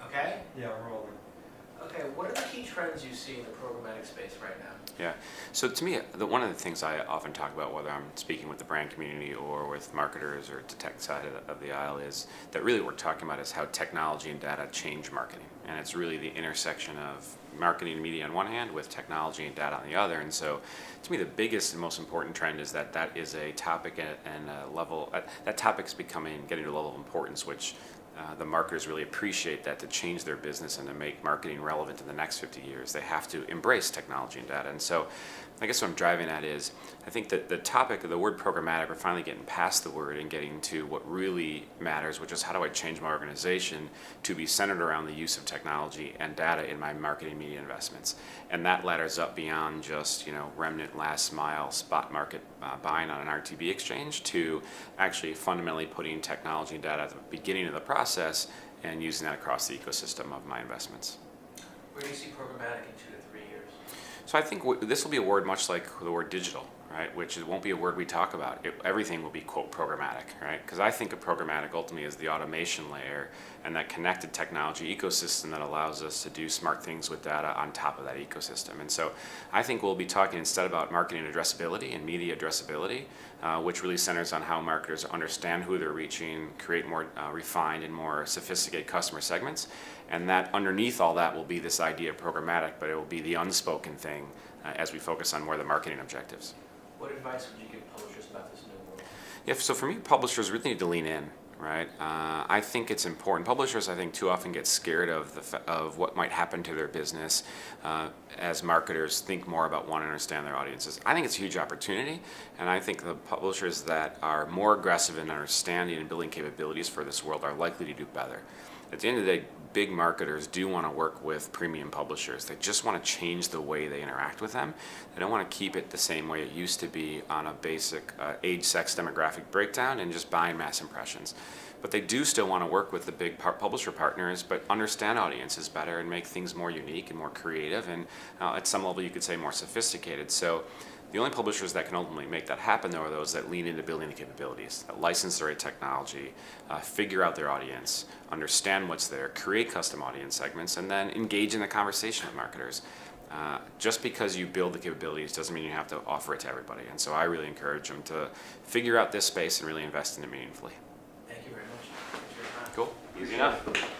Okay? Yeah, we're rolling. Okay, what are the key trends you see in the programmatic space right now? Yeah. So to me, one of the things I often talk about, whether I'm speaking with the brand community or with marketers or to tech side of the aisle, is that really what we're talking about is how technology and data change marketing. And it's really the intersection of marketing and media on one hand with technology and data on the other. And so to me, the biggest and most important trend is that that is a topic and a level, that topic's getting to a level of importance, which the marketers really appreciate that to change their business and to make marketing relevant in the next 50 years, they have to embrace technology and data. And so I guess what I'm driving at is, I think that the topic of the word programmatic, we're finally getting past the word and getting to what really matters, which is how do I change my organization to be centered around the use of technology and data in my marketing media investments. And that ladders up beyond just, remnant last mile spot market buying on an RTB exchange to actually fundamentally putting technology and data at the beginning of the process and using that across the ecosystem of my investments. Where do you see programmatic in 2 to 3 years? So I think this will be a word much like the word digital, right? Which it won't be a word we talk about. Everything will be, quote, programmatic, right? Because I think of programmatic ultimately as the automation layer and that connected technology ecosystem that allows us to do smart things with data on top of that ecosystem. And so I think we'll be talking instead about marketing addressability and media addressability, which really centers on how marketers understand who they're reaching, create more refined and more sophisticated customer segments. And that underneath all that will be this idea of programmatic, but it will be the unspoken thing as we focus on more of the marketing objectives. What advice would you give publishers about this new world? Yeah, so for me, publishers really need to lean in, right? I think it's important. Publishers, I think, too often get scared of what might happen to their business as marketers think more about wanting to understand their audiences. I think it's a huge opportunity, and I think the publishers that are more aggressive in understanding and building capabilities for this world are likely to do better. At the end of the day, big marketers do want to work with premium publishers. They just want to change the way they interact with them. They don't want to keep it the same way it used to be on a basic age, sex, demographic breakdown and just buying mass impressions. But they do still want to work with the big publisher partners, but understand audiences better and make things more unique and more creative and at some level you could say more sophisticated. So the only publishers that can ultimately make that happen, though, are those that lean into building the capabilities, that license the right technology, figure out their audience, understand what's there, create custom audience segments, and then engage in the conversation with marketers. Just because you build the capabilities doesn't mean you have to offer it to everybody. And so I really encourage them to figure out this space and really invest in it meaningfully. Thank you very much. Thanks for your time. Cool. Easy enough.